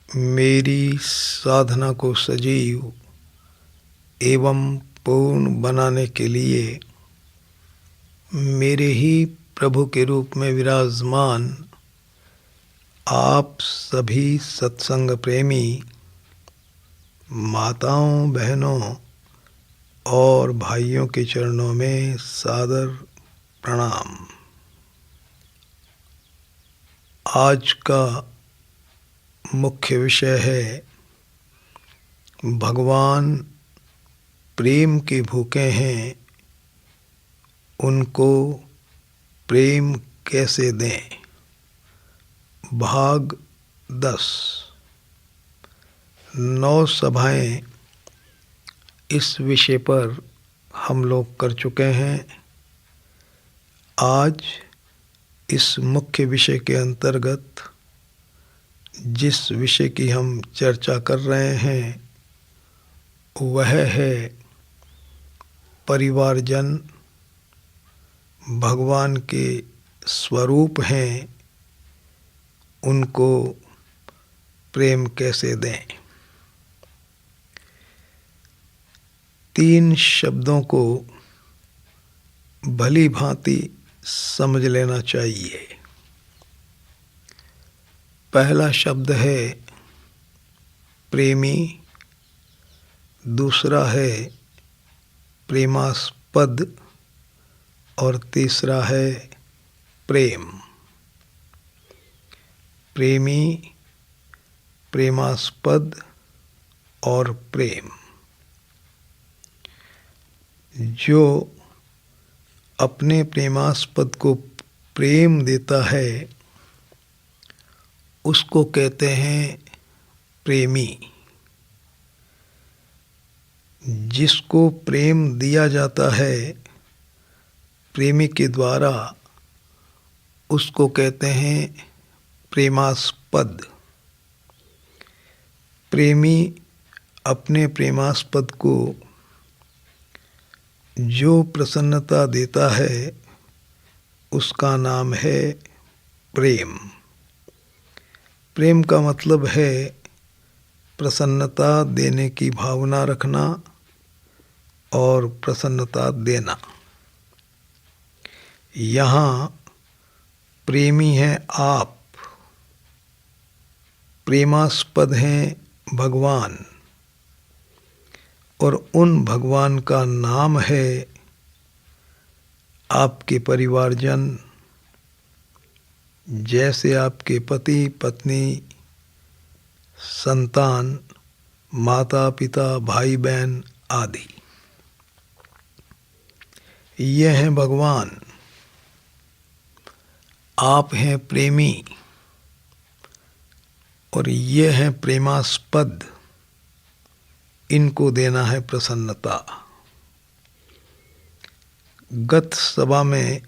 मेरी साधना को सजीव एवं पूर्ण बनाने के लिए मेरे ही प्रभु के रूप में विराजमान आप सभी सत्संग प्रेमी माताओं, बहनों और भाइयों के चरणों में सादर प्रणाम। आज का मुख्य विषय है भगवान प्रेम के भूखे हैं, उनको प्रेम कैसे दें। भाग 10। 9 सभाएं इस विषय पर हम लोग कर चुके हैं। आज इस मुख्य विषय के अंतर्गत जिस विषय की हम चर्चा कर रहे हैं वह है परिवारजन भगवान के स्वरूप हैं, उनको प्रेम कैसे दें। 3 शब्दों को भली भांति समझ लेना चाहिए। पहला शब्द है प्रेमी, दूसरा है प्रेमास्पद और तीसरा है प्रेम। प्रेमी, प्रेमास्पद और प्रेम। जो अपने प्रेमास्पद को प्रेम देता है उसको कहते हैं प्रेमी। जिसको प्रेम दिया जाता है प्रेमी के द्वारा उसको कहते हैं प्रेमास्पद। प्रेमी अपने प्रेमास्पद को जो प्रसन्नता देता है उसका नाम है प्रेम। प्रेम का मतलब है प्रसन्नता देने की भावना रखना और प्रसन्नता देना। यहाँ प्रेमी हैं आप, प्रेमास्पद हैं भगवान, और उन भगवान का नाम है आपके परिवारजन। जैसे आपके पति पत्नी, संतान, माता पिता, भाई बहन आदि, ये हैं भगवान। आप हैं प्रेमी और ये हैं प्रेमास्पद। इनको देना है प्रसन्नता। गत सभा में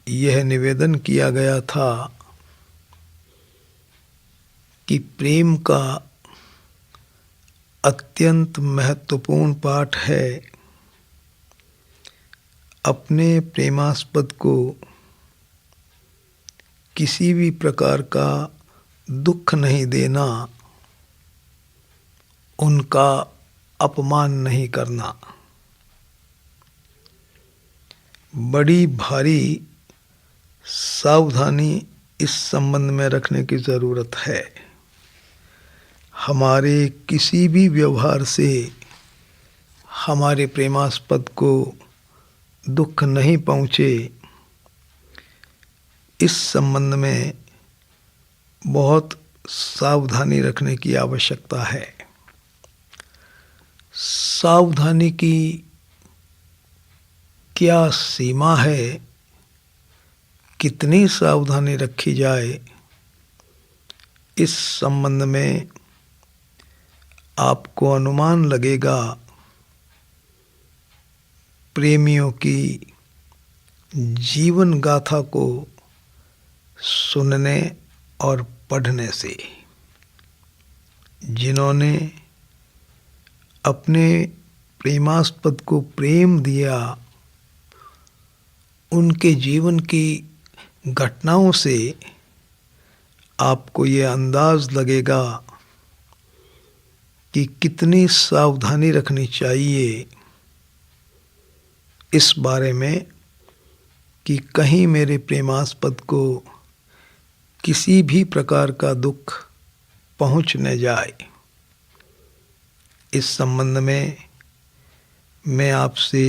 यह निवेदन किया गया था कि प्रेम का अत्यंत महत्वपूर्ण पाठ है अपने प्रेमास्पद को किसी भी प्रकार का दुख नहीं देना, उनका अपमान नहीं करना। बड़ी भारी सावधानी इस संबंध में रखने की ज़रूरत है। हमारे किसी भी व्यवहार से हमारे प्रेमास्पद को दुख नहीं पहुँचे, इस संबंध में बहुत सावधानी रखने की आवश्यकता है। सावधानी की क्या सीमा है, कितनी सावधानी रखी जाए, इस संबंध में आपको अनुमान लगेगा प्रेमियों की जीवन गाथा को सुनने और पढ़ने से। जिन्होंने अपने प्रेमास्पद को प्रेम दिया, उनके जीवन की घटनाओं से आपको ये अंदाज लगेगा कि कितनी सावधानी रखनी चाहिए इस बारे में कि कहीं मेरे प्रेमास्पद को किसी भी प्रकार का दुख पहुंच न जाए। इस संबंध में मैं आपसे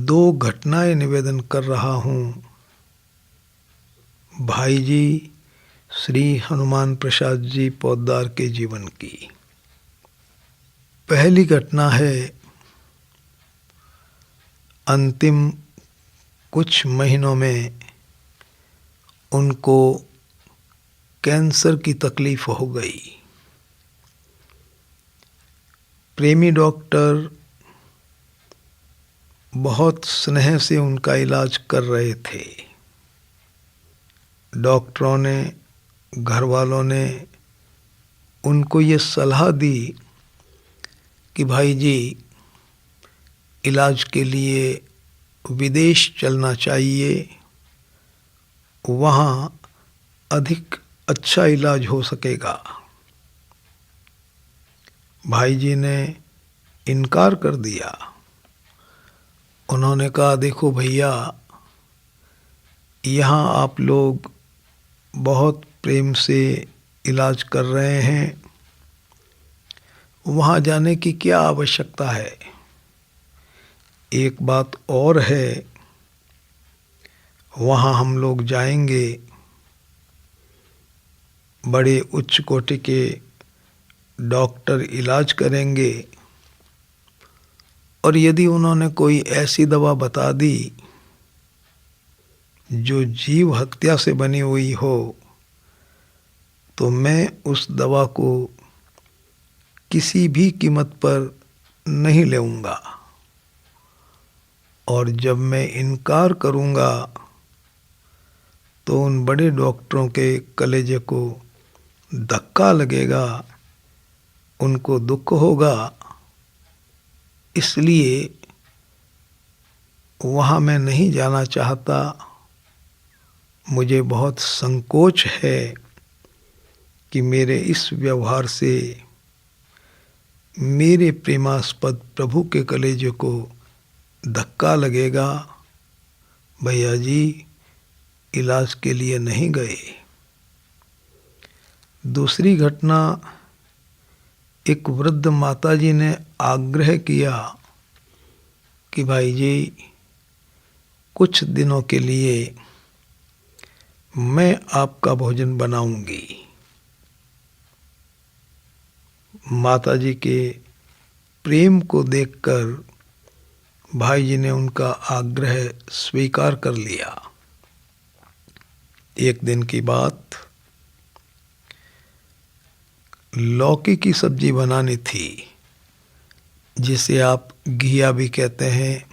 2 घटनाएं निवेदन कर रहा हूँ भाई जी श्री हनुमान प्रसाद जी पोद्दार के जीवन की। पहली घटना है अंतिम कुछ महीनों में उनको कैंसर की तकलीफ हो गई। प्रेमी डॉक्टर बहुत स्नेह से उनका इलाज कर रहे थे। डॉक्टरों ने, घर वालों ने उनको ये सलाह दी कि भाई जी इलाज के लिए विदेश चलना चाहिए, वहाँ अधिक अच्छा इलाज हो सकेगा। भाई जी ने इनकार कर दिया। उन्होंने कहा देखो भैया, यहाँ आप लोग बहुत प्रेम से इलाज कर रहे हैं, वहाँ जाने की क्या आवश्यकता है। एक बात और है, वहाँ हम लोग जाएंगे, बड़े उच्च कोटि के डॉक्टर इलाज करेंगे, और यदि उन्होंने कोई ऐसी दवा बता दी जो जीव हत्या से बनी हुई हो, तो मैं उस दवा को किसी भी कीमत पर नहीं लेऊंगा, और जब मैं इनकार करूंगा तो उन बड़े डॉक्टरों के कलेजे को धक्का लगेगा, उनको दुख होगा। इसलिए वहाँ मैं नहीं जाना चाहता। मुझे बहुत संकोच है कि मेरे इस व्यवहार से मेरे प्रेमास्पद प्रभु के कलेजे को धक्का लगेगा। भैया जी इलाज के लिए नहीं गए। दूसरी घटना, एक वृद्ध माताजी ने आग्रह किया कि भाई जी कुछ दिनों के लिए मैं आपका भोजन बनाऊंगी। माताजी के प्रेम को देखकर भाई जी ने उनका आग्रह स्वीकार कर लिया। एक दिन की बात, लौकी की सब्जी बनानी थी, जिसे आप घिया भी कहते हैं,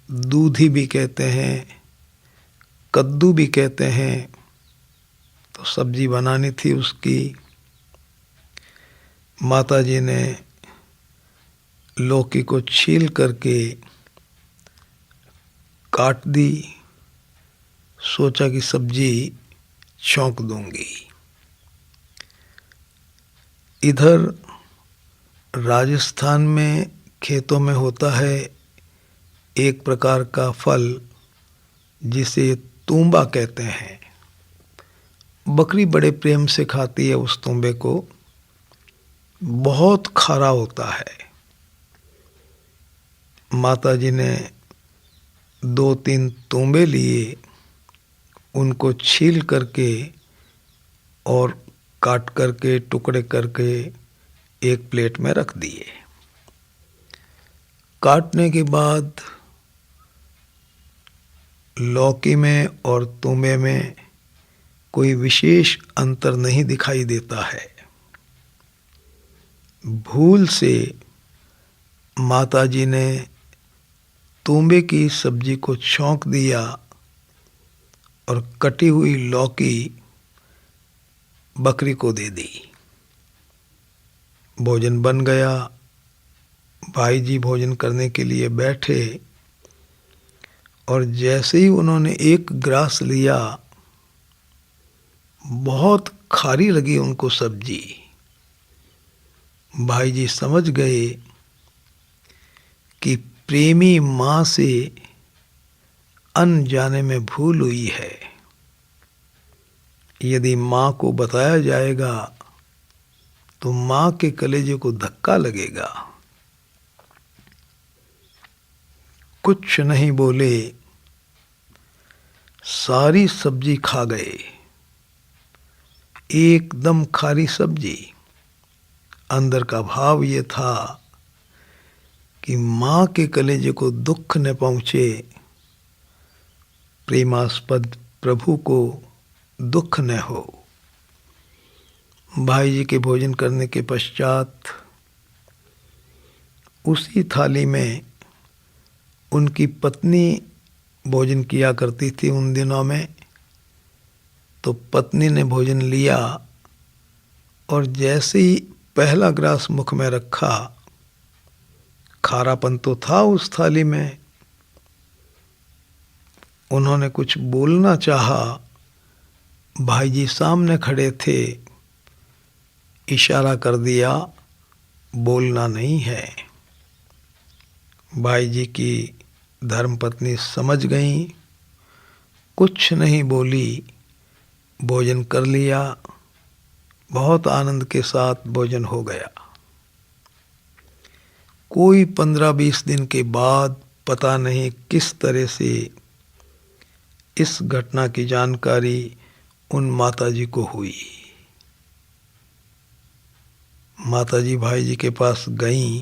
दूधी भी कहते हैं, कद्दू भी कहते हैं। तो सब्जी बनानी थी उसकी। माताजी ने लौकी को छील करके काट दी। सोचा कि सब्जी छौंक दूंगी। इधर राजस्थान में खेतों में होता है एक प्रकार का फल जिसे तूंबा कहते हैं। बकरी बड़े प्रेम से खाती है उस तूंबे को। बहुत खारा होता है। माताजी ने 2-3 तूंबे लिए, उनको छील करके और काट करके टुकड़े करके एक प्लेट में रख दिए। काटने के बाद लौकी में और तूंबे में कोई विशेष अंतर नहीं दिखाई देता है। भूल से माताजी ने तूंबे की सब्जी को छौंक दिया और कटी हुई लौकी बकरी को दे दी। भोजन बन गया। भाई जी भोजन करने के लिए बैठे और जैसे ही उन्होंने एक ग्रास लिया, बहुत खारी लगी उनको सब्जी। भाई जी समझ गए कि प्रेमी माँ से अन्न जाने में भूल हुई है। यदि माँ को बताया जाएगा तो माँ के कलेजे को धक्का लगेगा। कुछ नहीं बोले, सारी सब्जी खा गए। एकदम खारी सब्जी। अंदर का भाव ये था कि माँ के कलेजे को दुख न पहुँचे, प्रेमास्पद प्रभु को दुख न हो। भाई जी के भोजन करने के पश्चात उसी थाली में उनकी पत्नी भोजन किया करती थी उन दिनों में। तो पत्नी ने भोजन लिया और जैसे ही पहला ग्रास मुख में रखा, खारापन तो था उस थाली में। उन्होंने कुछ बोलना चाहा, भाई जी सामने खड़े थे, इशारा कर दिया, बोलना नहीं है। भाई जी की धर्मपत्नी समझ गई, कुछ नहीं बोली, भोजन कर लिया। बहुत आनंद के साथ भोजन हो गया। कोई 15-20 दिन के बाद पता नहीं किस तरह से इस घटना की जानकारी उन माताजी को हुई। माताजी भाई जी के पास गईं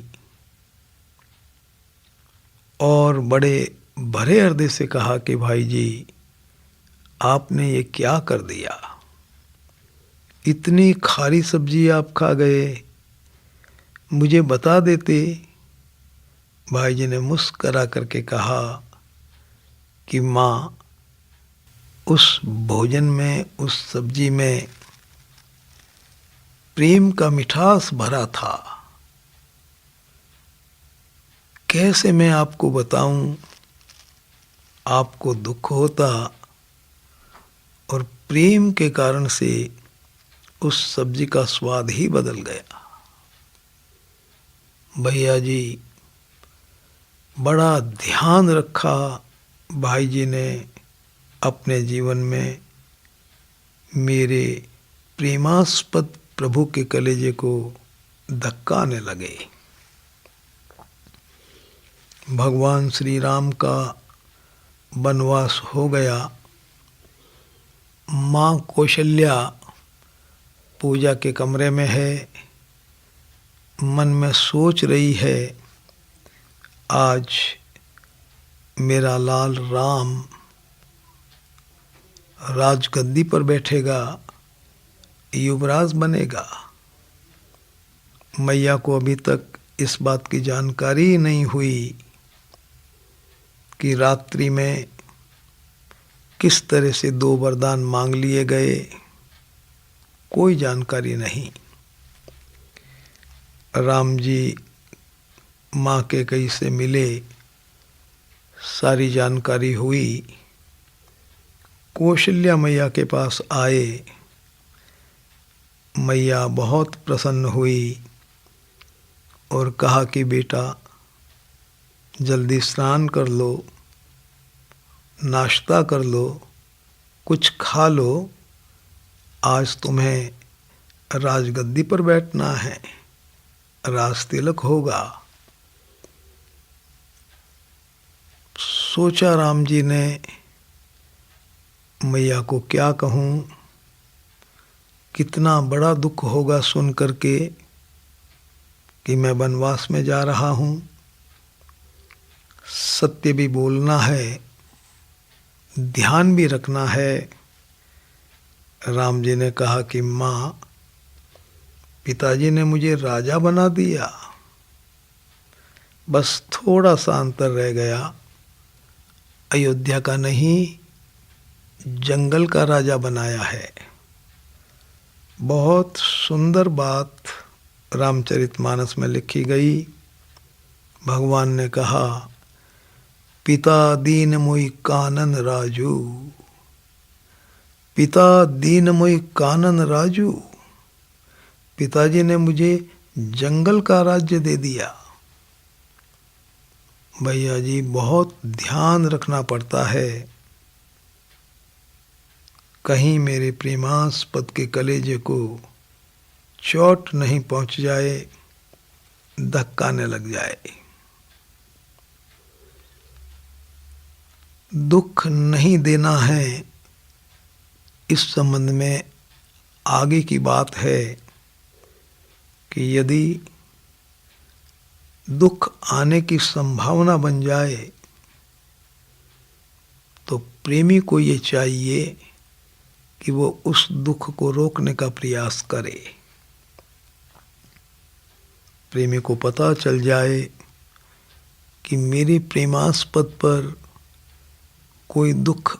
और बड़े भरे हृदय से कहा कि भाई जी, आपने ये क्या कर दिया? इतनी खारी सब्जी आप खा गए, मुझे बता देते। भाई जी ने मुस्करा करके कहा कि माँ, उस भोजन में, उस सब्जी में प्रेम का मिठास भरा था। कैसे मैं आपको बताऊं? आपको दुख होता और प्रेम के कारण से उस सब्जी का स्वाद ही बदल गया। भैया जी, बड़ा ध्यान रखा भाई जी ने अपने जीवन में, मेरे प्रेमास्पद प्रभु के कलेजे को धक्का आने लगे। भगवान श्री राम का वनवास हो गया। माँ कौशल्या पूजा के कमरे में है, मन में सोच रही है, आज मेरा लाल राम राजगद्दी पर बैठेगा, युवराज बनेगा। मैया को अभी तक इस बात की जानकारी ही नहीं हुई कि रात्रि में किस तरह से 2 वरदान मांग लिए गए, कोई जानकारी नहीं। राम जी माँ के कई से मिले, सारी जानकारी हुई। कौशल्या मैया के पास आए। मैया बहुत प्रसन्न हुई और कहा कि बेटा, जल्दी स्नान कर लो, नाश्ता कर लो, कुछ खा लो, आज तुम्हें राजगद्दी पर बैठना है, राज तिलक होगा। सोचा राम जी ने, मैया को क्या कहूँ, कितना बड़ा दुख होगा सुन करके कि मैं वनवास में जा रहा हूँ। सत्य भी बोलना है, ध्यान भी रखना है। राम जी ने कहा कि माँ, पिताजी ने मुझे राजा बना दिया, बस थोड़ा सा अंतर रह गया, अयोध्या का नहीं, जंगल का राजा बनाया है। बहुत सुंदर बात रामचरितमानस में लिखी गई। भगवान ने कहा, पिता दीन मुई कानन राजू, पिता दीनमोई कानन राजू, पिताजी ने मुझे जंगल का राज्य दे दिया। भैया जी, बहुत ध्यान रखना पड़ता है कहीं मेरे प्रेमास्पद के कलेजे को चोट नहीं पहुंच जाए, धक्का न लग जाए। दुख नहीं देना है, इस संबंध में आगे की बात है कि यदि दुख आने की संभावना बन जाए तो प्रेमी को ये चाहिए कि वो उस दुख को रोकने का प्रयास करे। प्रेमी को पता चल जाए कि मेरे प्रेमास्पद पर कोई दुख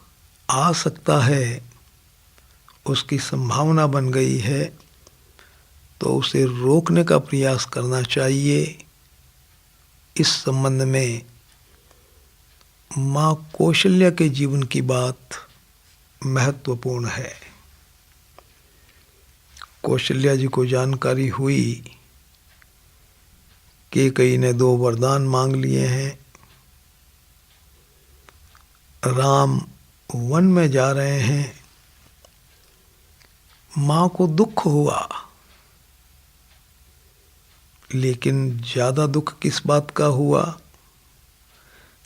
आ सकता है, उसकी संभावना बन गई है, तो उसे रोकने का प्रयास करना चाहिए। इस संबंध में माँ कौशल्या के जीवन की बात महत्वपूर्ण है। कौशल्या जी को जानकारी हुई कि कई ने 2 वरदान मांग लिए हैं। राम वन में जा रहे हैं। माँ को दुख हुआ, लेकिन ज्यादा दुख किस बात का हुआ?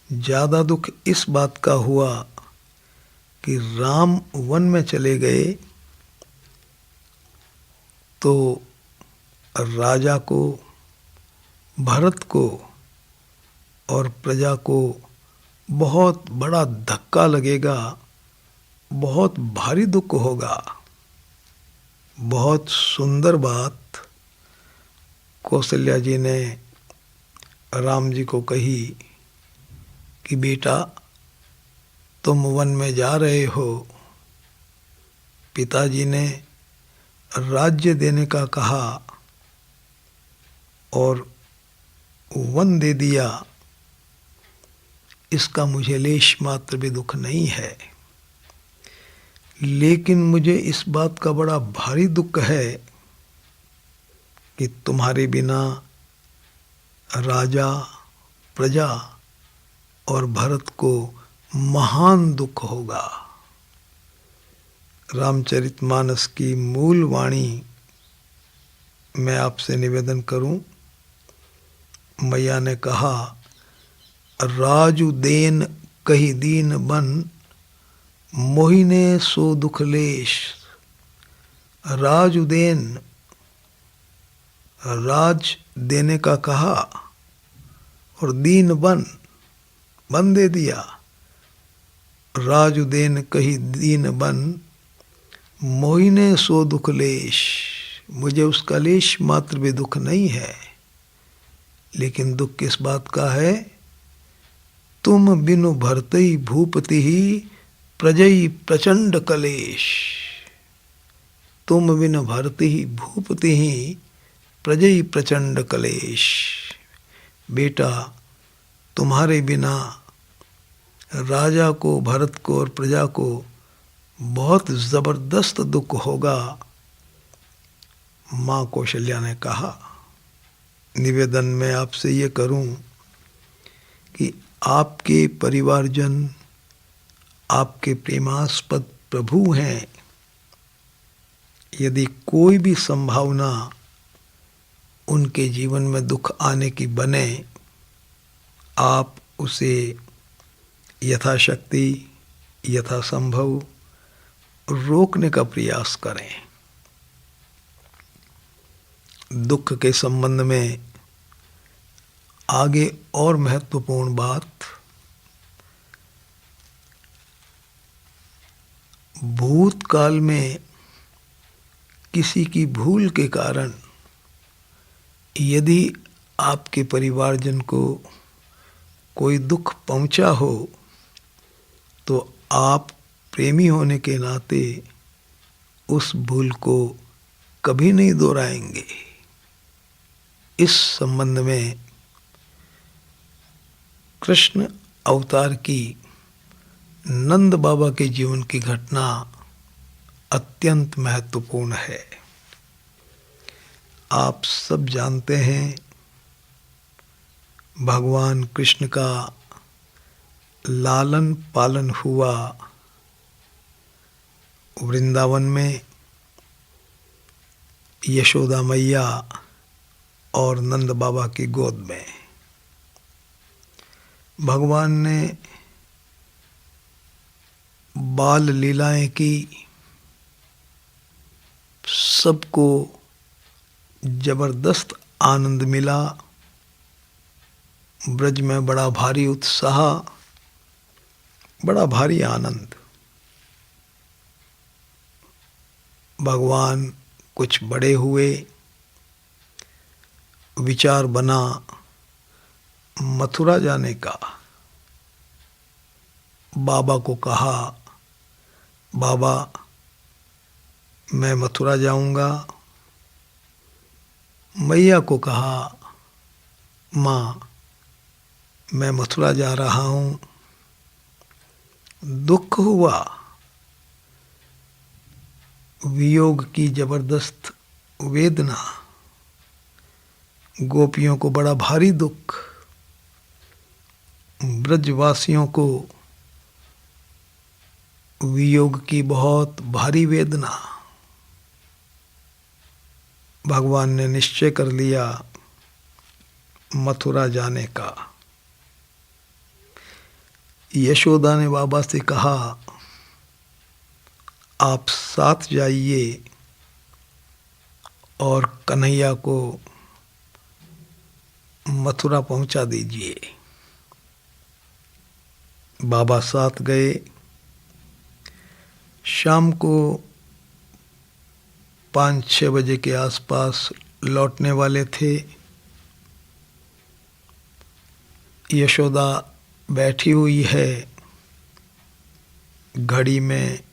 ज्यादा दुख इस बात का हुआ कि राम वन में चले गए तो राजा को, भरत को और प्रजा को बहुत बड़ा धक्का लगेगा, बहुत भारी दुख होगा। बहुत सुंदर बात कौशल्या जी ने राम जी को कही कि बेटा, तुम वन में जा रहे हो, पिताजी ने राज्य देने का कहा और वन दे दिया, इसका मुझे लेश मात्र भी दुख नहीं है। लेकिन मुझे इस बात का बड़ा भारी दुख है कि तुम्हारे बिना राजा, प्रजा और भरत को महान दुख होगा। रामचरितमानस की मूल वाणी मैं आपसे निवेदन करूं। मैया ने कहा, राजु देन कही दीन बन, मोहिने सो दुख लेश। राजु देन, राज देने का कहा और दीन बन, बन दे दिया। राजु देन कही दीन बन, मोहिने सो दुख लेश। मुझे उसका लेश मात्र भी दुख नहीं है, लेकिन दुख किस बात का है? तुम बिनु भरतई भूपति ही प्रजई प्रचंड कलेश। तुम बिनु भरती ही भूपति ही प्रजई प्रचंड कलेश। बेटा, तुम्हारे बिना राजा को, भरत को और प्रजा को बहुत जबरदस्त दुख होगा। माँ कौशल्या ने कहा, निवेदन मैं आपसे ये करूं कि आपके परिवारजन आपके प्रेमास्पद प्रभु हैं। यदि कोई भी संभावना उनके जीवन में दुख आने की बने, आप उसे यथाशक्ति, यथासंभव रोकने का प्रयास करें। दुख के संबंध में आगे और महत्वपूर्ण बात, भूतकाल में किसी की भूल के कारण यदि आपके परिवारजन को कोई दुख पहुंचा हो, तो आप प्रेमी होने के नाते उस भूल को कभी नहीं दोहराएंगे। इस संबंध में कृष्ण अवतार की नंद बाबा के जीवन की घटना अत्यंत महत्वपूर्ण है। आप सब जानते हैं भगवान कृष्ण का लालन पालन हुआ वृंदावन में यशोदा मैया और नंद बाबा की गोद में। भगवान ने बाल लीलाएं की, सबको जबरदस्त आनंद मिला। ब्रज में बड़ा भारी उत्साह, बड़ा भारी आनंद। भगवान कुछ बड़े हुए, विचार बना मथुरा जाने का। बाबा को कहा, बाबा मैं मथुरा जाऊंगा। मैया को कहा, माँ मैं मथुरा जा रहा हूँ। दुख हुआ, वियोग की जबरदस्त वेदना, गोपियों को बड़ा भारी दुख, ब्रजवासियों को वियोग की बहुत भारी वेदना। भगवान ने निश्चय कर लिया मथुरा जाने का। यशोदा ने बाबा से कहा, आप साथ जाइए और कन्हैया को मथुरा पहुंचा दीजिए। बाबा साथ गए। शाम को 5-6 बजे के आसपास लौटने वाले थे। यशोदा बैठी हुई है, घड़ी में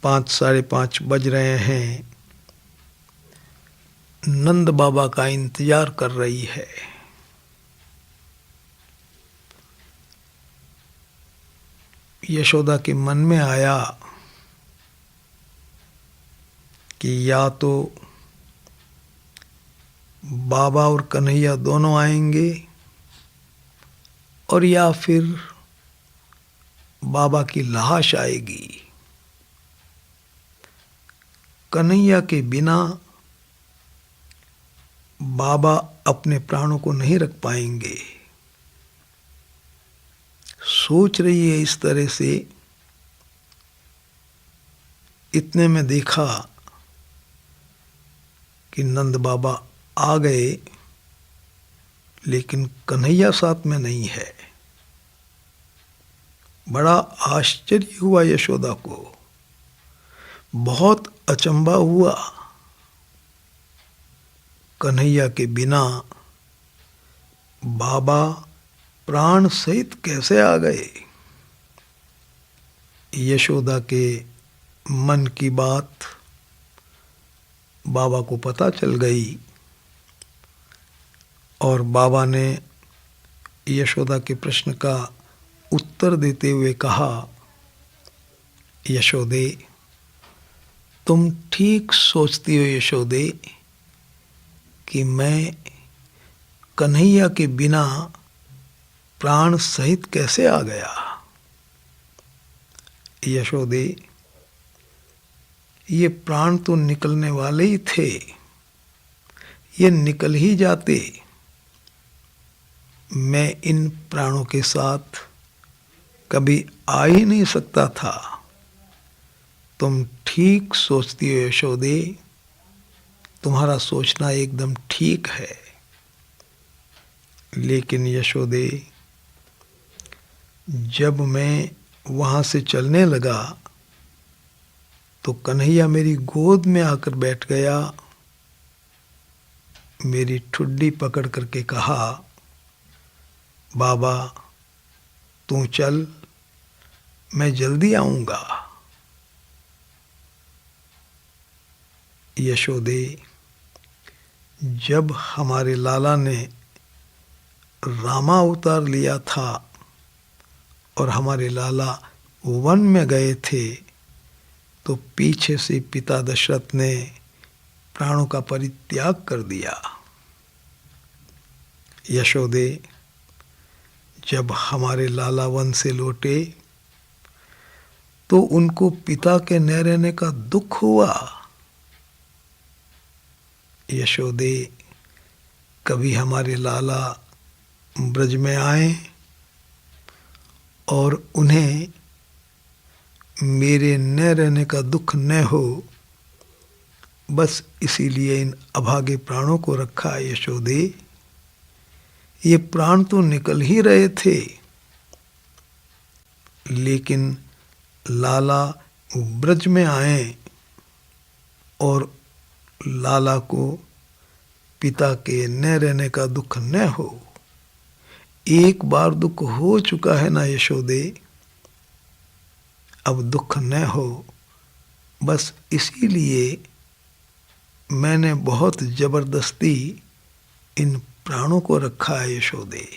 5 साढ़े 5 बज रहे हैं। नंद बाबा का इंतजार कर रही है। यशोदा के मन में आया कि या तो बाबा और कन्हैया दोनों आएंगे और या फिर बाबा की लाश आएगी। कन्हैया के बिना बाबा अपने प्राणों को नहीं रख पाएंगे। सोच रही है इस तरह से। इतने में देखा कि नंद बाबा आ गए, लेकिन कन्हैया साथ में नहीं है। बड़ा आश्चर्य हुआ यशोदा को, बहुत अचंभा हुआ। कन्हैया के बिना बाबा प्राण सहित कैसे आ गए? यशोदा के मन की बात बाबा को पता चल गई और बाबा ने यशोदा के प्रश्न का उत्तर देते हुए कहा, यशोदे तुम ठीक सोचती हो यशोदे कि मैं कन्हैया के बिना प्राण सहित कैसे आ गया। यशोदे ये प्राण तो निकलने वाले ही थे, ये निकल ही जाते। मैं इन प्राणों के साथ कभी आ ही नहीं सकता था। तुम ठीक सोचती हो यशोदे, तुम्हारा सोचना एकदम ठीक है। लेकिन यशोदे जब मैं वहाँ से चलने लगा तो कन्हैया मेरी गोद में आकर बैठ गया। मेरी ठुड्डी पकड़ करके कहा, बाबा तू चल, मैं जल्दी आऊँगा। यशोदे जब हमारे लाला ने रामा अवतार लिया था और हमारे लाला वन में गए थे, तो पीछे से पिता दशरथ ने प्राणों का परित्याग कर दिया। यशोदे जब हमारे लाला वन से लौटे तो उनको पिता के न रहने का दुख हुआ। यशोदे कभी हमारे लाला ब्रज में आए और उन्हें मेरे न रहने का दुख न हो, बस इसीलिए इन अभागे प्राणों को रखा। यशोदे, ये प्राण तो निकल ही रहे थे, लेकिन लाला ब्रज में आए और लाला को पिता के न रहने का दुख न हो। एक बार दुख हो चुका है ना यशोदे, अब दुख न हो, बस इसीलिए मैंने बहुत जबरदस्ती इन प्राणों को रखा है। यशोदे,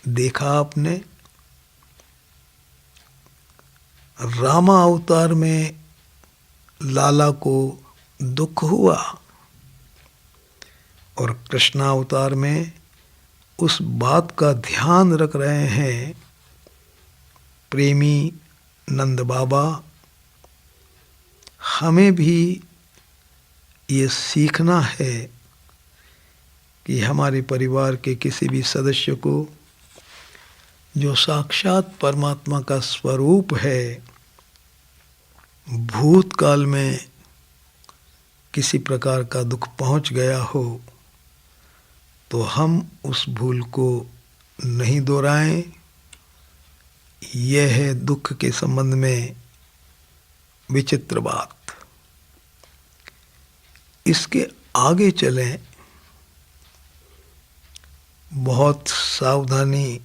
देखा आपने, रामा अवतार में लाला को दुख हुआ और कृष्णावतार में उस बात का ध्यान रख रहे हैं प्रेमी नंद बाबा। हमें भी ये सीखना है कि हमारे परिवार के किसी भी सदस्य को जो साक्षात परमात्मा का स्वरूप है, भूतकाल में किसी प्रकार का दुख पहुंच गया हो तो हम उस भूल को नहीं दोहराएं। यह है दुख के संबंध में विचित्र बात। इसके आगे चलें, बहुत सावधानी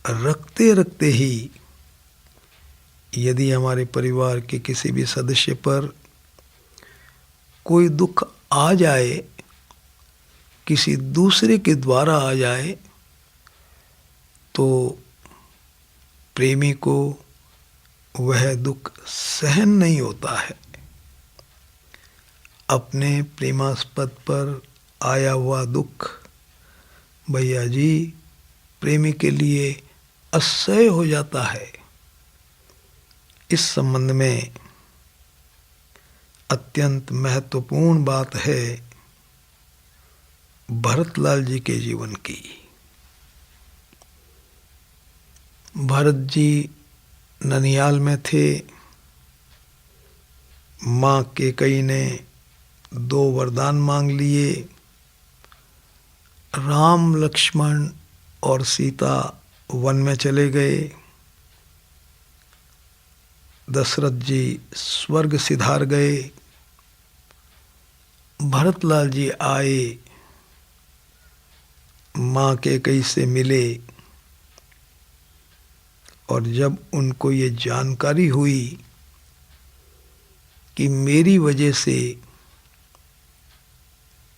रखते रखते ही यदि हमारे परिवार के किसी भी सदस्य पर कोई दुख आ जाए, किसी दूसरे के द्वारा आ जाए, तो प्रेमी को वह दुख सहन नहीं होता है। अपने प्रेमास्पद पर आया हुआ दुख भैया जी प्रेमी के लिए असह्य हो जाता है। इस संबंध में अत्यंत महत्वपूर्ण बात है भरतलाल जी के जीवन की। भरत जी ननिहाल में थे। माँ कैकेयी ने 2 वरदान मांग लिए। राम, लक्ष्मण और सीता वन में चले गए। दशरथ जी स्वर्ग सिधार गए। भरतलाल जी आए, माँ कैकेयी से मिले और जब उनको ये जानकारी हुई कि मेरी वजह से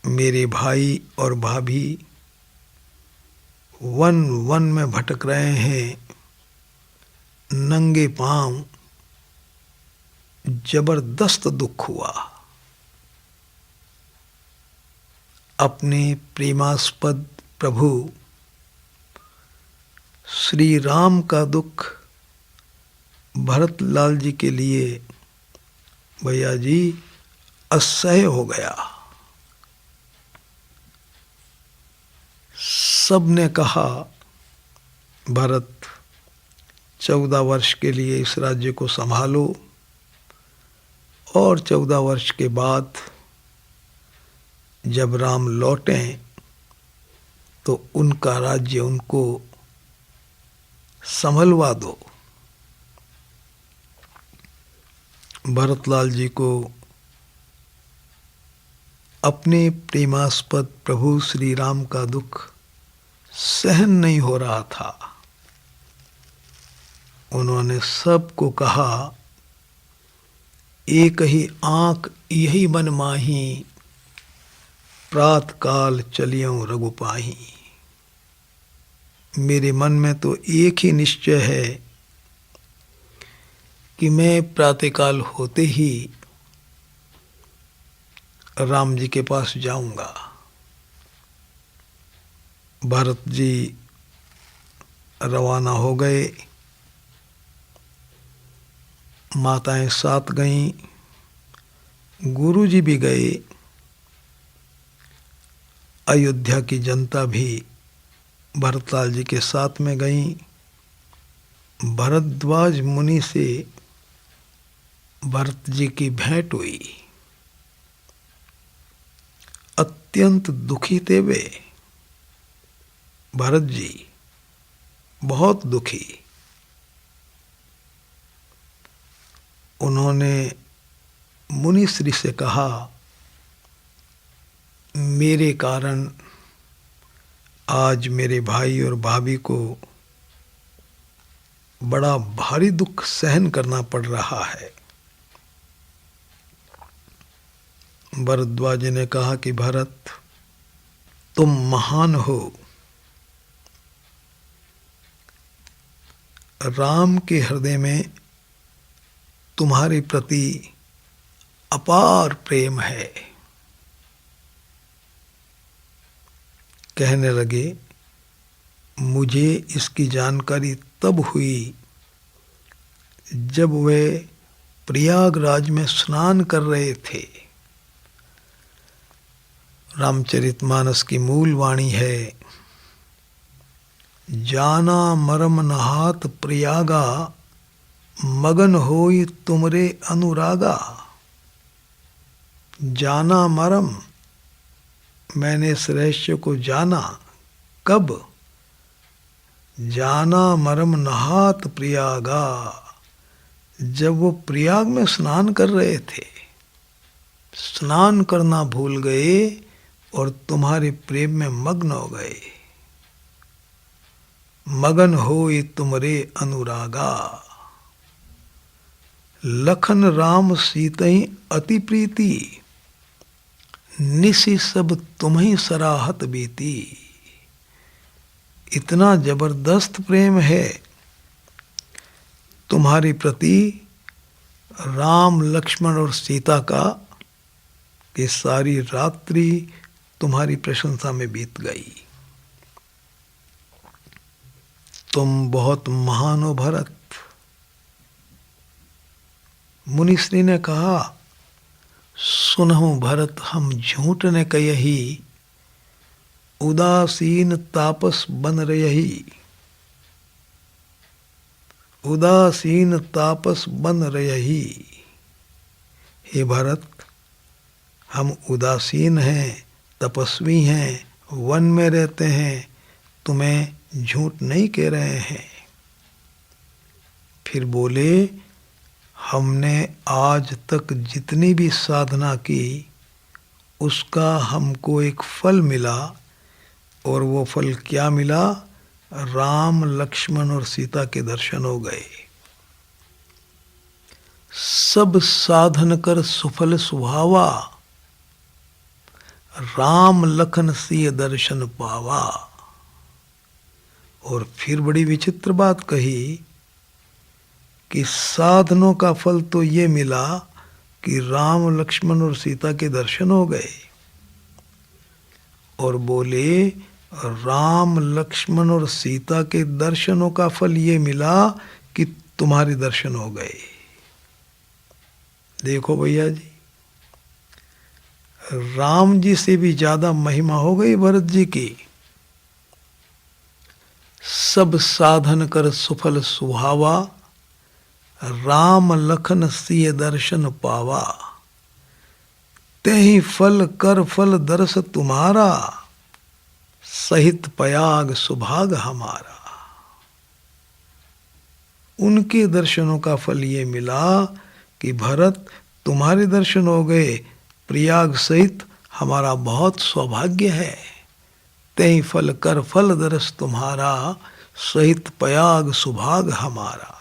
मेरे भाई और भाभी वन वन में भटक रहे हैं नंगे पांव, जबरदस्त दुख हुआ। अपने प्रेमास्पद प्रभु श्री राम का दुख भरतलाल जी के लिए भैया जी असह्य हो गया। सबने कहा भरत 14 वर्ष के लिए इस राज्य को संभालो और 14 वर्ष के बाद जब राम लौटें तो उनका राज्य उनको संभलवा दो। भरतलाल जी को अपने प्रेमास्पद प्रभु श्री राम का दुख सहन नहीं हो रहा था। उन्होंने सबको कहा, एक ही आंख यही मन माही, प्रात काल चलियों रघुपाही। मेरे मन में तो एक ही निश्चय है कि मैं प्रातःकाल होते ही राम जी के पास जाऊंगा। भरत जी रवाना हो गए, माताएं साथ गईं, गुरु जी भी गए, अयोध्या की जनता भी भरतलाल जी के साथ में गई। भरद्वाज मुनि से भरत जी की भेंट हुई। अत्यंत दुखी थे वे, भरत जी बहुत दुखी। उन्होंने मुनि श्री से कहा, मेरे कारण आज मेरे भाई और भाभी को बड़ा भारी दुख सहन करना पड़ रहा है। भरद्वाज ने कहा कि भरत, तुम महान हो, राम के हृदय में तुम्हारे प्रति अपार प्रेम है। कहने लगे, मुझे इसकी जानकारी तब हुई जब वे प्रयागराज में स्नान कर रहे थे। रामचरितमानस की मूल वाणी है, जाना मरम नहात प्रयागा, मगन होई तुमरे अनुरागा। जाना मरम, मैंने इस रहस्य को जाना। कब? जाना मरम नहात प्रयागा, जब वो प्रयाग में स्नान कर रहे थे। स्नान करना भूल गए और तुम्हारे प्रेम में मग्न हो गए। मगन होई तुमरे अनुरागा। लखन राम सीतई अति प्रीति, निसी सब तुम्हीं सराहत बीती। इतना जबरदस्त प्रेम है तुम्हारे प्रति राम, लक्ष्मण और सीता का कि सारी रात्रि तुम्हारी प्रशंसा में बीत गई। तुम बहुत महान हो भरत। मुनिश्री ने कहा, सुनहु भरत हम झूठ ने कयही, उदासीन तापस बन रही। उदासीन तापस बन रही। हे भरत, हम उदासीन हैं, तपस्वी हैं, वन में रहते हैं, तुम्हें झूठ नहीं कह रहे हैं। फिर बोले, हमने आज तक जितनी भी साधना की उसका हमको एक फल मिला, और वो फल क्या मिला? राम, लक्ष्मण और सीता के दर्शन हो गए। सब साधन कर सुफल सुहावा, राम लखन सिय दर्शन पावा। और फिर बड़ी विचित्र बात कही कि साधनों का फल तो ये मिला कि राम, लक्ष्मण और सीता के दर्शन हो गए, और बोले राम, लक्ष्मण और सीता के दर्शनों का फल ये मिला कि तुम्हारे दर्शन हो गए। देखो भैया जी, राम जी से भी ज्यादा महिमा हो गई भरत जी की। सब साधन कर सुफल सुहावा, राम लखन सिय दर्शन पावा। तेहि फल कर फल दर्श तुम्हारा, सहित पयाग सुभाग हमारा। उनके दर्शनों का फल ये मिला कि भरत, तुम्हारे दर्शन हो गए, प्रयाग सहित हमारा बहुत सौभाग्य है। तेहि फल कर फल दर्श तुम्हारा, सहित पयाग सुभाग हमारा।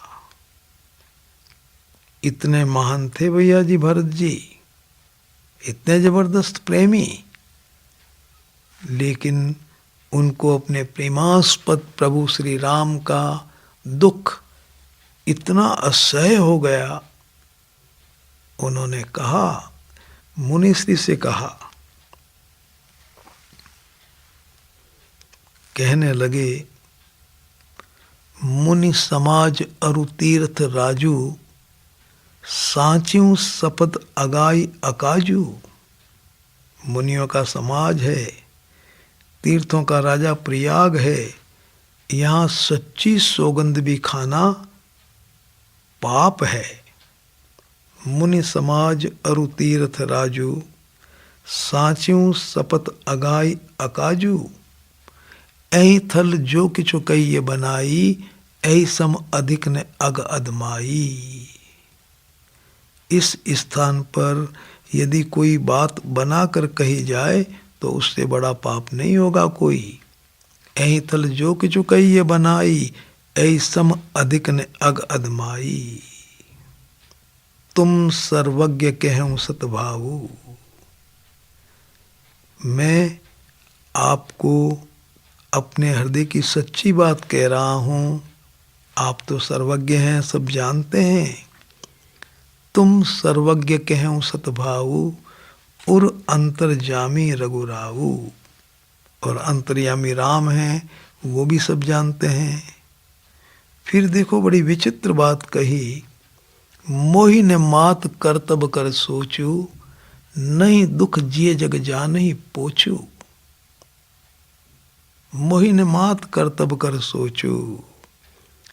इतने महान थे भैया जी भरत जी, इतने जबरदस्त प्रेमी, लेकिन उनको अपने प्रेमास्पद प्रभु श्री राम का दुख इतना असह्य हो गया, उन्होंने कहा, मुनिश्री से कहा, कहने लगे, मुनि समाज अरु तीर्थ राजू, सांच्यूं सपत अगाई अकाजू। मुनियों का समाज है, तीर्थों का राजा प्रयाग है, यहाँ सच्ची सौगंध भी खाना पाप है। मुनि समाज अरु तीर्थ राजू, सांच्यूं सपत अगाई अकाजू। ऐ थल जो किछु कहिए बनाई, ऐ सम अधिक ने अग अदमाई। इस स्थान पर यदि कोई बात बनाकर कही जाए तो उससे बड़ा पाप नहीं होगा कोई। ऐ थल जो किछु कहिए बनाई, ऐ सम अधिक ने अग अदमाई। तुम सर्वज्ञ कहूं सतभाऊ। मैं आपको अपने हृदय की सच्ची बात कह रहा हूं, आप तो सर्वज्ञ हैं, सब जानते हैं। तुम सर्वज्ञ कहूं सतभाऊ, उर अंतर्जामी रघुराऊ। और अंतर्यामी राम हैं, वो भी सब जानते हैं। फिर देखो बड़ी विचित्र बात कही, मोहि ने मात करतब कर सोचू, नहीं दुख जिए जग जानहि पोछू। मोहि ने मात करतब कर सोचू,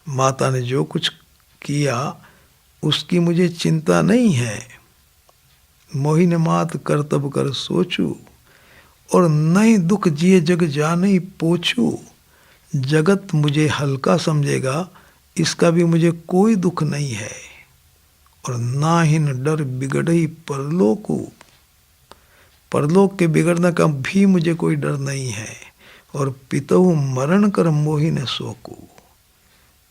माता ने जो कुछ किया उसकी मुझे चिंता नहीं है। मोहि ने मात करतब कर सोचू, और नहीं दुख जिए जग जानहि पोछू। जगत मुझे हल्का समझेगा, इसका भी मुझे कोई दुख नहीं है। और ना हिन डर बिगड़ई परलोकु, परलोक के बिगड़ने का भी मुझे कोई डर नहीं है। और पितहु मरण कर मोहि न शोकु,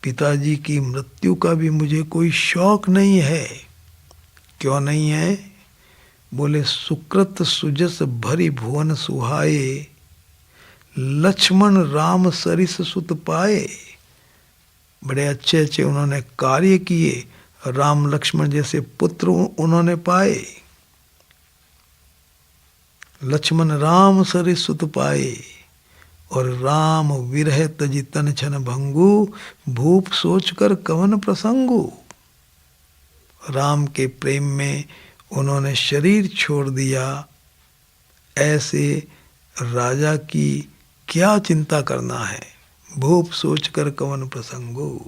पिताजी की मृत्यु का भी मुझे कोई शौक नहीं है। क्यों नहीं है? बोले, सुकृत सुजस भरी भुवन सुहाए, लक्ष्मण राम सरिस सुत पाए। बड़े अच्छे अच्छे उन्होंने कार्य किए, राम लक्ष्मण जैसे पुत्र उन्होंने पाए। लक्ष्मण राम सरिस सुत पाए, और राम विरह तजि तन छन भंगु, भूप सोचकर कवन प्रसंगु। राम के प्रेम में उन्होंने शरीर छोड़ दिया, ऐसे राजा की क्या चिंता करना है। भूप सोचकर कवन प्रसंगु।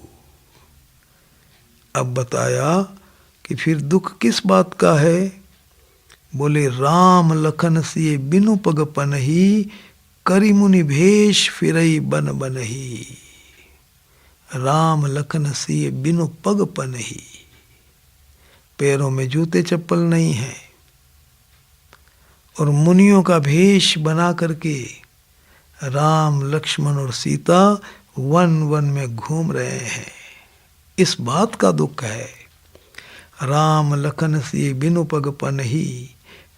अब बताया कि फिर दुख किस बात का है। बोले, राम लखन सिए बिनु पग पनहि, करि मुनि भेष फिरई बन बनहि। राम लखन सिए बिनु पग पनहि, पैरों में जूते चप्पल नहीं है, और मुनियों का भेष बना करके राम लक्ष्मण और सीता वन वन में घूम रहे हैं। इस बात का दुख है। राम लखन सिए बिनु पग पनहि,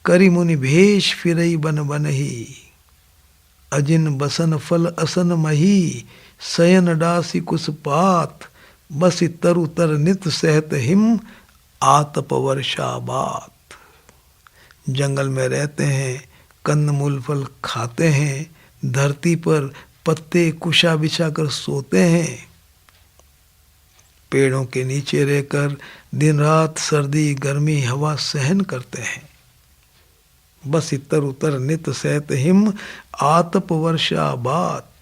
करि मुनि भेष फिरई बन बनहि। अजिन बसन फल असन मही, शयन डासी कुस पात। बसि तरु तर नित सहत हिम, आतप वर्षा बात। जंगल में रहते हैं, कंद मूल फल खाते हैं, धरती पर पत्ते कुशा बिछा कर सोते हैं। पेड़ों के नीचे रहकर दिन रात सर्दी गर्मी हवा सहन करते हैं। बस इतर उतर नित सहत हिम, आतप वर्षा बात।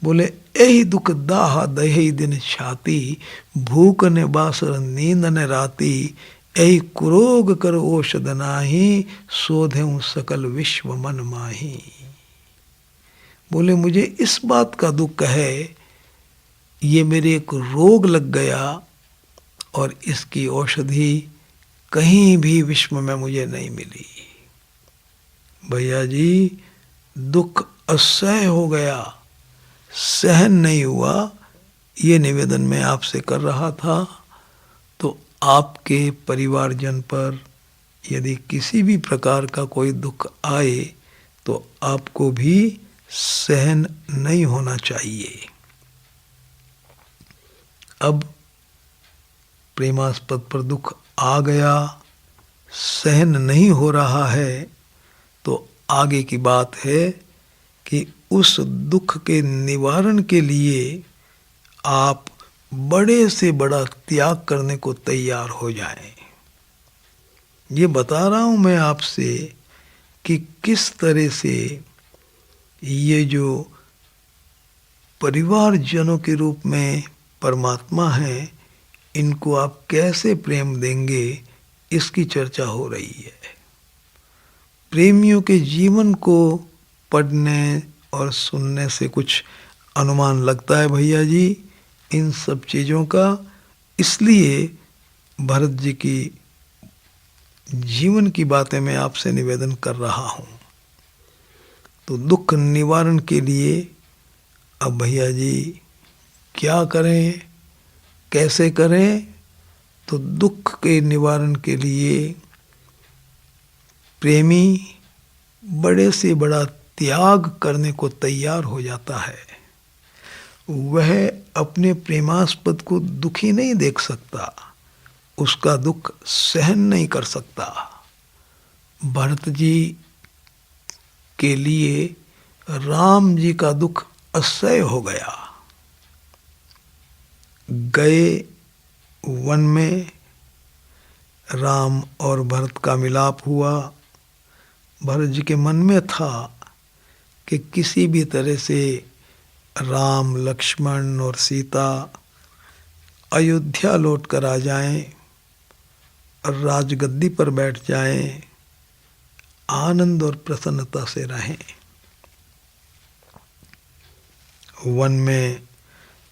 बोले, यही दुख दाह दही दिन छाती, भूख ने बासर नींद ने राती। यही कुरोग कर औषध नाही, शोधें सकल विश्व मन माही। बोले, मुझे इस बात का दुख है, ये मेरे एक रोग लग गया, और इसकी औषधि कहीं भी विश्व में मुझे नहीं मिली। भैया जी, दुख असह्य हो गया, सहन नहीं हुआ, ये निवेदन मैं आपसे कर रहा था। तो आपके परिवारजन पर यदि किसी भी प्रकार का कोई दुख आए तो आपको भी सहन नहीं होना चाहिए। अब प्रेमास्पद पर दुख आ गया, सहन नहीं हो रहा है, तो आगे की बात है कि उस दुख के निवारण के लिए आप बड़े से बड़ा त्याग करने को तैयार हो जाएं। ये बता रहा हूं मैं आपसे कि किस तरह से ये जो परिवारजनों के रूप में परमात्मा है, इनको आप कैसे प्रेम देंगे, इसकी चर्चा हो रही है। प्रेमियों के जीवन को पढ़ने और सुनने से कुछ अनुमान लगता है भैया जी इन सब चीज़ों का, इसलिए भरत जी की जीवन की बातें मैं आपसे निवेदन कर रहा हूँ। तो दुख निवारण के लिए अब भैया जी क्या करें, कैसे करें? तो दुख के निवारण के लिए प्रेमी बड़े से बड़ा त्याग करने को तैयार हो जाता है। वह अपने प्रेमास्पद को दुखी नहीं देख सकता, उसका दुख सहन नहीं कर सकता। भरत जी के लिए राम जी का दुख असह्य हो गया। गए वन में, राम और भरत का मिलाप हुआ। भरत जी के मन में था कि किसी भी तरह से राम, लक्ष्मण और सीता अयोध्या लौट कर आ जाएं और राजगद्दी पर बैठ जाएं, आनंद और प्रसन्नता से रहें। वन में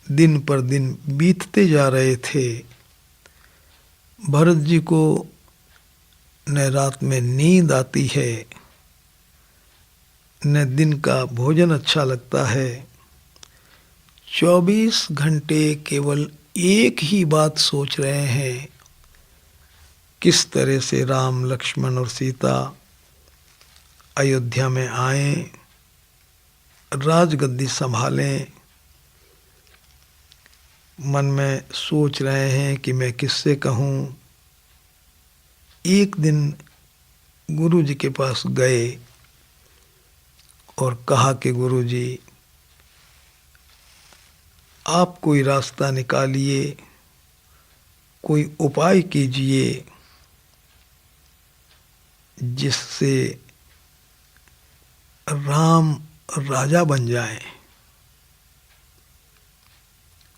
दिन पर दिन बीतते जा रहे थे। भरत जी को न रात में नींद आती है, न दिन का भोजन अच्छा लगता है। 24 घंटे केवल एक ही बात सोच रहे हैं, किस तरह से राम, लक्ष्मण और सीता अयोध्या में आएं, राजगद्दी संभालें। मन में सोच रहे हैं कि मैं किससे कहूं। एक दिन गुरु जी के पास गए और कहा कि गुरु जी आप कोई रास्ता निकालिए, कोई उपाय कीजिए जिससे राम राजा बन जाएं।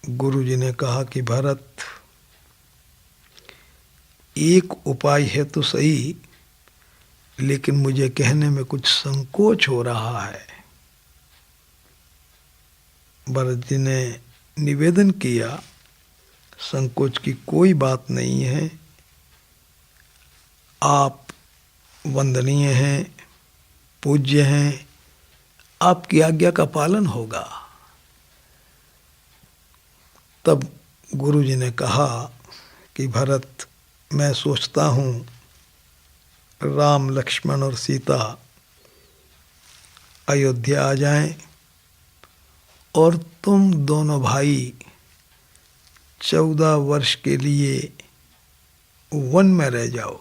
गुरु जी ने कहा कि भरत, एक उपाय है तो सही, लेकिन मुझे कहने में कुछ संकोच हो रहा है। भरत जी ने निवेदन किया, संकोच की कोई बात नहीं है, आप वंदनीय हैं, पूज्य हैं, आपकी आज्ञा का पालन होगा। तब गुरु जी ने कहा कि भरत, मैं सोचता हूँ राम, लक्ष्मण और सीता अयोध्या आ जाएं और तुम दोनों भाई 14 वर्ष के लिए वन में रह जाओ।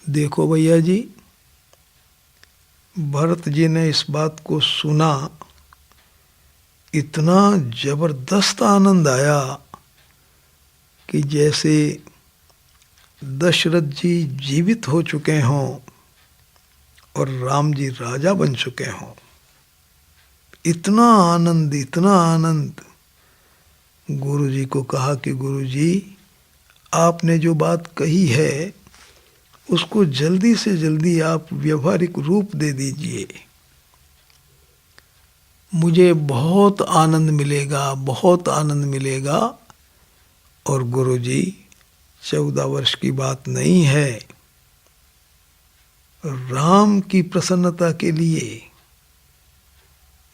देखो भैया जी, भरत जी ने इस बात को सुना, इतना जबरदस्त आनंद आया कि जैसे दशरथ जी जीवित हो चुके हों और राम जी राजा बन चुके हों। इतना आनंद, इतना आनंद। गुरु जी को कहा कि गुरु जी, आपने जो बात कही है उसको जल्दी से जल्दी आप व्यवहारिक रूप दे दीजिए, मुझे बहुत आनंद मिलेगा, बहुत आनंद मिलेगा। और गुरु जी, 14 वर्ष की बात नहीं है, राम की प्रसन्नता के लिए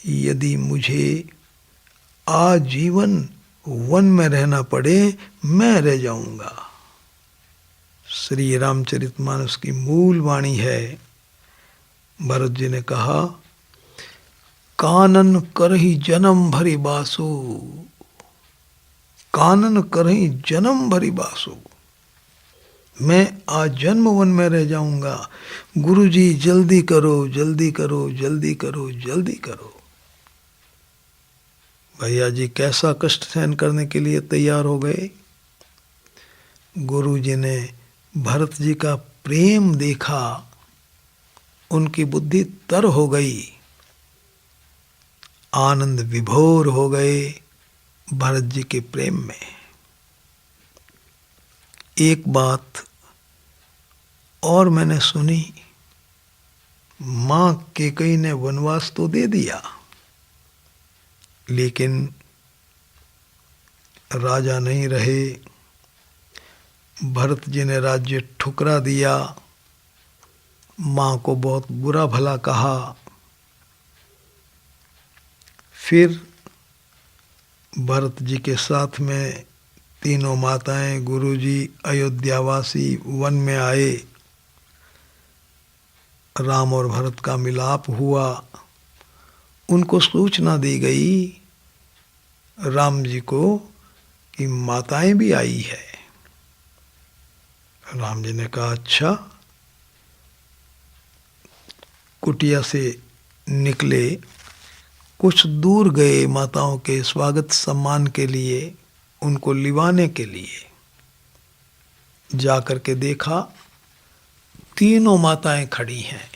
यदि मुझे आजीवन वन में रहना पड़े, मैं रह जाऊंगा। श्री रामचरितमानस की मूल वाणी है। भरत जी ने कहा, कानन करहि जन्म भरि बासु, कानन करहीं जन्म भरी बासु, मैं आज जन्म वन में रह जाऊंगा। गुरुजी जल्दी करो, जल्दी करो, जल्दी करो, जल्दी करो। भैया जी कैसा कष्ट सहन करने के लिए तैयार हो गए। गुरुजी ने भरत जी का प्रेम देखा, उनकी बुद्धि तर हो गई, आनंद विभोर हो गए भरत जी के प्रेम में। एक बात और मैंने सुनी, मां कैकेयी ने वनवास तो दे दिया, लेकिन राजा नहीं रहे। भरत जी ने राज्य ठुकरा दिया, मां को बहुत बुरा भला कहा। फिर भरत जी के साथ में तीनों माताएं, गुरुजी, अयोध्यावासी वन में आए। राम और भरत का मिलाप हुआ। उनको सूचना दी गई राम जी को कि माताएं भी आई है। राम जी ने कहा अच्छा। कुटिया से निकले, कुछ दूर गए माताओं के स्वागत सम्मान के लिए, उनको लिवाने के लिए। जाकर के देखा तीनों माताएं खड़ी हैं,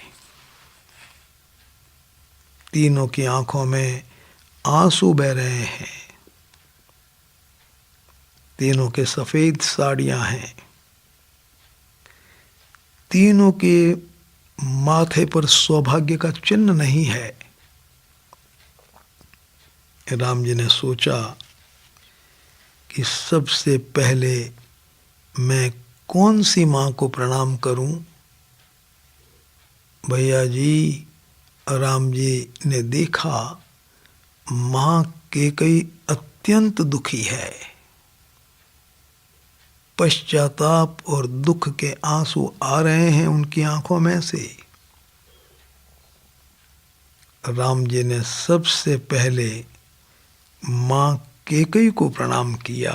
तीनों की आंखों में आंसू बह रहे हैं, तीनों के सफेद साड़ियां हैं, तीनों के माथे पर सौभाग्य का चिन्ह नहीं है। राम जी ने सोचा कि सबसे पहले मैं कौन सी मां को प्रणाम करूं। भैया जी, राम जी ने देखा मां कैकेयी अत्यंत दुखी है, पश्चाताप और दुख के आंसू आ रहे हैं उनकी आंखों में से। राम जी ने सबसे पहले मां कैकेयी को प्रणाम किया।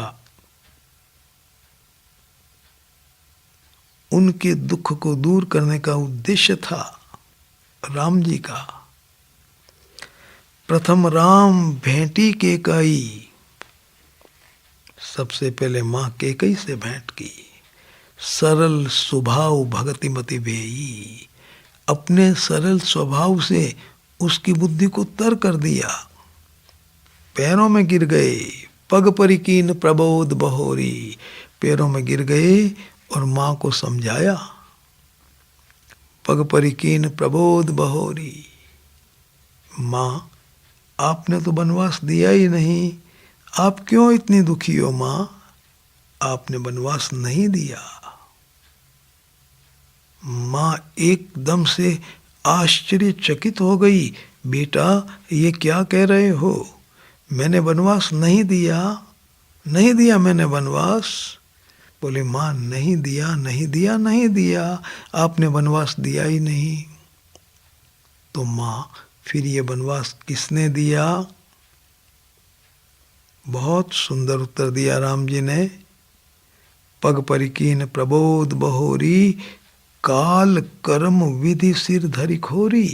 उनके दुख को दूर करने का उद्देश्य था राम जी का। प्रथम राम भेंटी कैकेयी, सबसे पहले मां कैकेयी से भेंट की। सरल स्वभाव भगतिमति बेई, अपने सरल स्वभाव से उसकी बुद्धि को तर कर दिया। पैरों में गिर गए, पग परिकीन प्रबोध बहोरी, पैरों में गिर गए और मां को समझाया। पग परिकीन प्रबोध बहोरी, मां आपने तो वनवास दिया ही नहीं, आप क्यों इतनी दुखी हो मां, आपने वनवास नहीं दिया। मां एकदम से आश्चर्यचकित हो गई, बेटा ये क्या कह रहे हो, मैंने वनवास नहीं दिया, नहीं दिया मैंने वनवास। बोले मां नहीं दिया, नहीं दिया, नहीं दिया, आपने वनवास दिया ही नहीं। तो मां फिर ये वनवास किसने दिया। बहुत सुंदर उत्तर दिया राम जी ने। पग परिकीन प्रबोध बहोरी, काल कर्म विधि सिर धरि खोरी।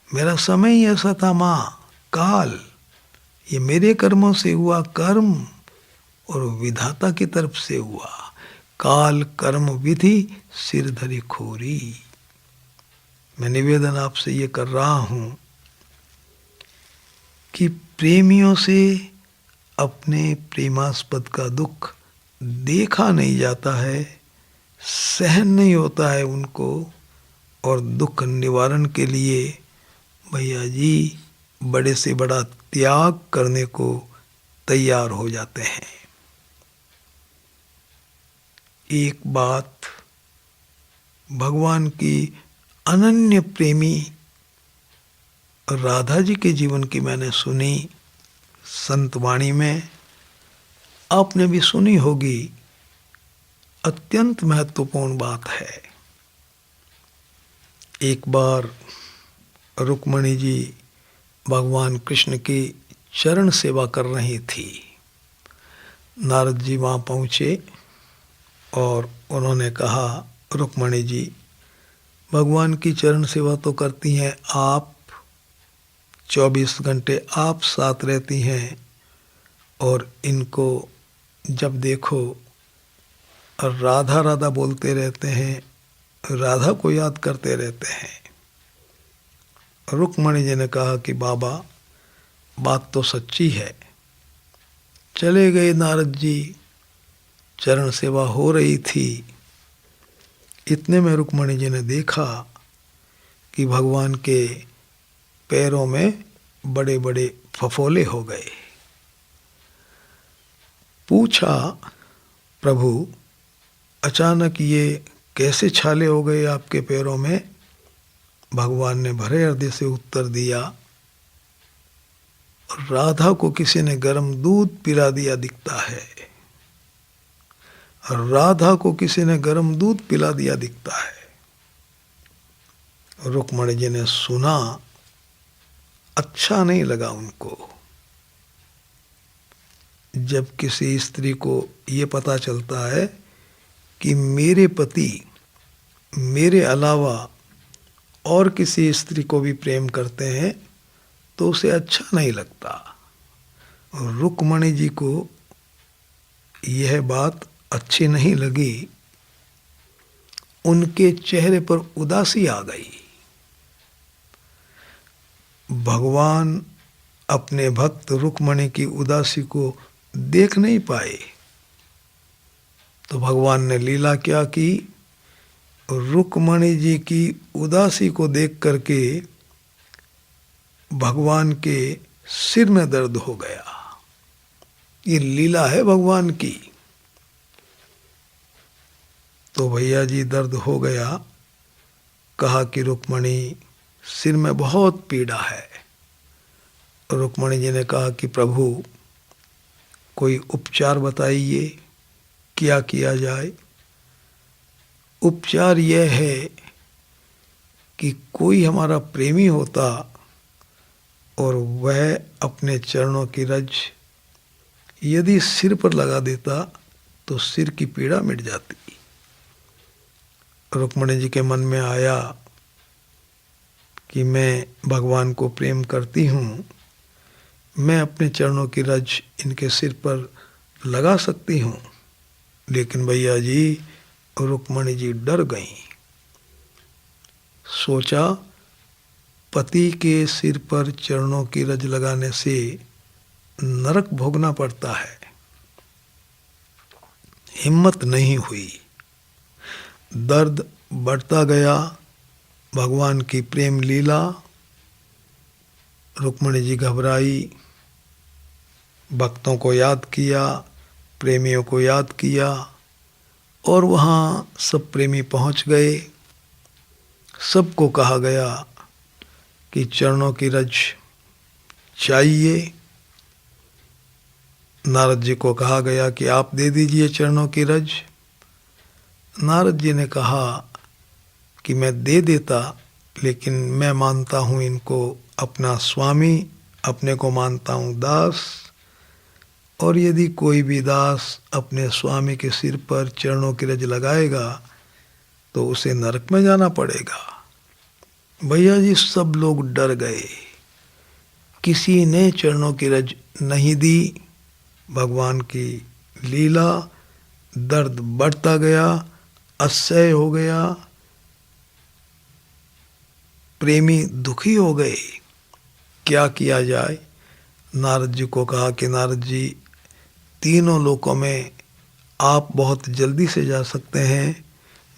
मेरा समय ही ऐसा था मां, काल, ये मेरे कर्मों से हुआ कर्म और विधाता की तरफ से हुआ। काल कर्म विधि सिर धरि खोरी। मैं निवेदन आपसे ये कर रहा हूं कि प्रेमियों से अपने प्रेमास्पद का दुख देखा नहीं जाता है, सहन नहीं होता है उनको, और दुख निवारण के लिए भैया जी बड़े से बड़ा त्याग करने को तैयार हो जाते हैं। एक बात भगवान की अनन्य प्रेमी राधा जी के जीवन की मैंने सुनी संत वाणी में, आपने भी सुनी होगी, अत्यंत महत्वपूर्ण बात है। एक बार रुक्मणी जी भगवान कृष्ण की चरण सेवा कर रही थी। नारद जी वहाँ पहुँचे और उन्होंने कहा, रुक्मणी जी भगवान की चरण सेवा तो करती हैं आप, 24 घंटे आप साथ रहती हैं, और इनको जब देखो राधा राधा बोलते रहते हैं, राधा को याद करते रहते हैं। रुक्मणी जी ने कहा कि बाबा बात तो सच्ची है। चले गए नारद जी, चरण सेवा हो रही थी। इतने में रुक्मणी जी ने देखा कि भगवान के पैरों में बड़े बड़े फफोले हो गए। पूछा, प्रभु अचानक ये कैसे छाले हो गए आपके पैरों में? भगवान ने भरे हृदय से उत्तर दिया, राधा को किसी ने गर्म दूध पिला दिया दिखता है। राधा को किसी ने गर्म दूध पिला दिया दिखता है। रुक्मणी जी ने सुना, अच्छा नहीं लगा उनको। जब किसी स्त्री को ये पता चलता है कि मेरे पति मेरे अलावा और किसी स्त्री को भी प्रेम करते हैं तो उसे अच्छा नहीं लगता। रुक्मणी जी को यह बात अच्छी नहीं लगी। उनके चेहरे पर उदासी आ गई। भगवान अपने भक्त रुक्मणी की उदासी को देख नहीं पाए, तो भगवान ने लीला क्या की, रुक्मणी जी की उदासी को देख करके भगवान के सिर में दर्द हो गया। ये लीला है भगवान की। तो भैया जी दर्द हो गया। कहा कि रुक्मणी सिर में बहुत पीड़ा है। रुक्मणी जी ने कहा कि प्रभु कोई उपचार बताइए, क्या किया जाए? उपचार यह है कि कोई हमारा प्रेमी होता और वह अपने चरणों की रज यदि सिर पर लगा देता तो सिर की पीड़ा मिट जाती। रुक्मणी जी के मन में आया कि मैं भगवान को प्रेम करती हूँ, मैं अपने चरणों की रज इनके सिर पर लगा सकती हूँ। लेकिन भैया जी रुक्मणी जी डर गईं। सोचा, पति के सिर पर चरणों की रज लगाने से नरक भोगना पड़ता है। हिम्मत नहीं हुई। दर्द बढ़ता गया। भगवान की प्रेम लीला। रुक्मणी जी घबराई, भक्तों को याद किया, प्रेमियों को याद किया, और वहाँ सब प्रेमी पहुँच गए। सबको कहा गया कि चरणों की रज चाहिए। नारद जी को कहा गया कि आप दे दीजिए चरणों की रज। नारद जी ने कहा कि मैं दे देता, लेकिन मैं मानता हूँ इनको अपना स्वामी, अपने को मानता हूँ दास, और यदि कोई भी दास अपने स्वामी के सिर पर चरणों की रज लगाएगा तो उसे नरक में जाना पड़ेगा। भैया जी सब लोग डर गए। किसी ने चरणों की रज नहीं दी। भगवान की लीला। दर्द बढ़ता गया, असह्य हो गया। प्रेमी दुखी हो गए। क्या किया जाए? नारद जी को कहा कि नारद जी, तीनों लोकों में आप बहुत जल्दी से जा सकते हैं,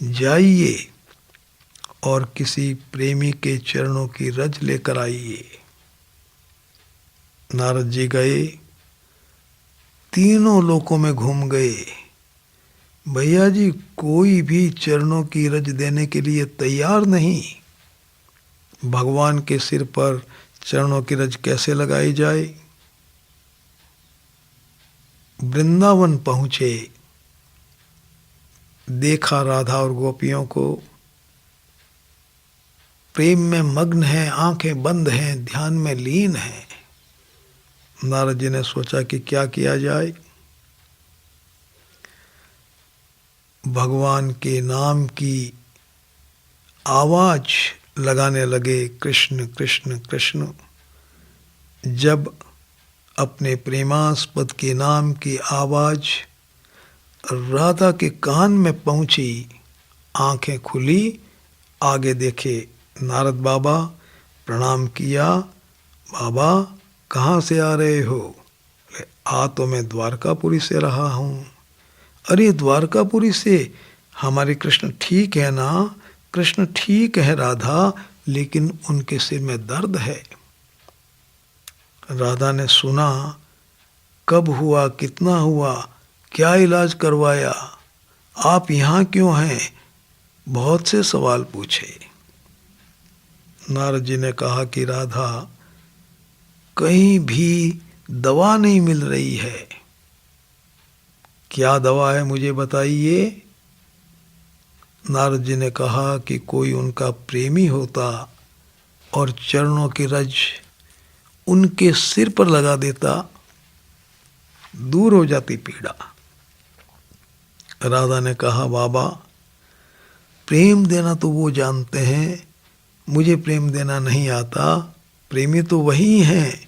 जाइए और किसी प्रेमी के चरणों की रज लेकर आइए। नारद जी गए, तीनों लोकों में घूम गए। भैया जी कोई भी चरणों की रज देने के लिए तैयार नहीं। भगवान के सिर पर चरणों की रज कैसे लगाई जाए? वृंदावन पहुंचे, देखा राधा और गोपियों को, प्रेम में मग्न हैं, आंखें बंद हैं, ध्यान में लीन हैं। नारद जी ने सोचा कि क्या किया जाए। भगवान के नाम की आवाज लगाने लगे, कृष्ण कृष्ण कृष्ण। जब अपने प्रेमास्पद के नाम की आवाज राधा के कान में पहुंची, आंखें खुली, आगे देखे नारद बाबा, प्रणाम किया। बाबा कहाँ से आ रहे हो? बोले, आ तो मैं द्वारकापुरी से रहा हूँ। अरे द्वारकापुरी से? हमारे कृष्ण ठीक है ना? कृष्ण ठीक है राधा, लेकिन उनके सिर में दर्द है। राधा ने सुना, कब हुआ, कितना हुआ, क्या इलाज करवाया, आप यहाँ क्यों हैं? बहुत से सवाल पूछे। नारद जी ने कहा कि राधा, कहीं भी दवा नहीं मिल रही है। क्या दवा है मुझे बताइए। नारद जी ने कहा कि कोई उनका प्रेमी होता और चरणों की रज उनके सिर पर लगा देता, दूर हो जाती पीड़ा। राधा ने कहा, बाबा प्रेम देना तो वो जानते हैं, मुझे प्रेम देना नहीं आता। प्रेमी तो वही हैं,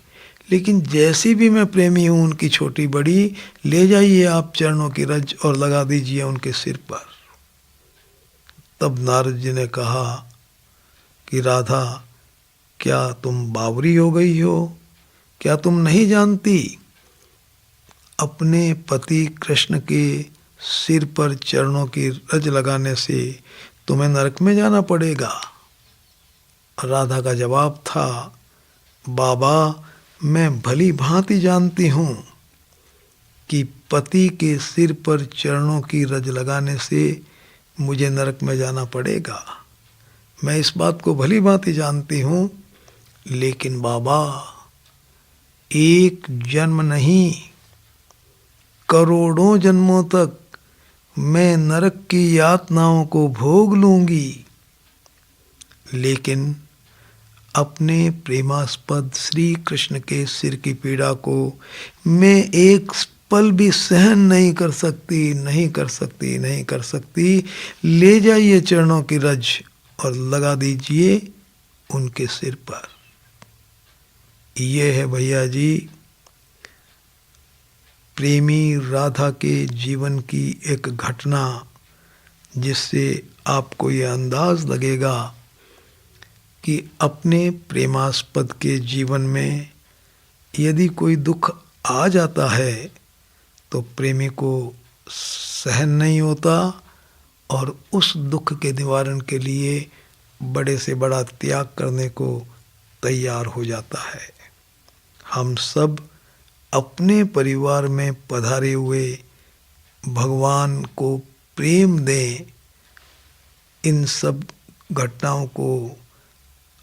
लेकिन जैसी भी मैं प्रेमी हूँ उनकी छोटी बड़ी, ले जाइए आप चरणों की रज और लगा दीजिए उनके सिर पर। तब नारद जी ने कहा कि राधा, क्या तुम बावरी हो गई हो? क्या तुम नहीं जानती, अपने पति कृष्ण के सिर पर चरणों की रज लगाने से तुम्हें नरक में जाना पड़ेगा? राधा का जवाब था, बाबा मैं भली भांति जानती हूँ कि पति के सिर पर चरणों की रज लगाने से मुझे नरक में जाना पड़ेगा। मैं इस बात को भली भांति जानती हूँ, लेकिन बाबा एक जन्म नहीं, करोड़ों जन्मों तक मैं नरक की यातनाओं को भोग लूंगी, लेकिन अपने प्रेमास्पद श्री कृष्ण के सिर की पीड़ा को मैं एक पल भी सहन नहीं कर सकती, नहीं कर सकती, नहीं कर सकती। ले जाइए चरणों की रज और लगा दीजिए उनके सिर पर। ये है भैया जी प्रेमी राधा के जीवन की एक घटना, जिससे आपको ये अंदाज लगेगा कि अपने प्रेमास्पद के जीवन में यदि कोई दुख आ जाता है तो प्रेमी को सहन नहीं होता और उस दुख के निवारण के लिए बड़े से बड़ा त्याग करने को तैयार हो जाता है। हम सब अपने परिवार में पधारे हुए भगवान को प्रेम दें, इन सब घटनाओं को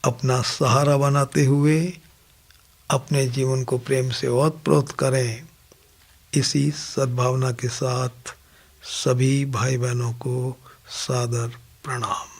अपना सहारा बनाते हुए अपने जीवन को प्रेम से ओतप्रोत करें। इसी सद्भावना के साथ सभी भाई बहनों को सादर प्रणाम।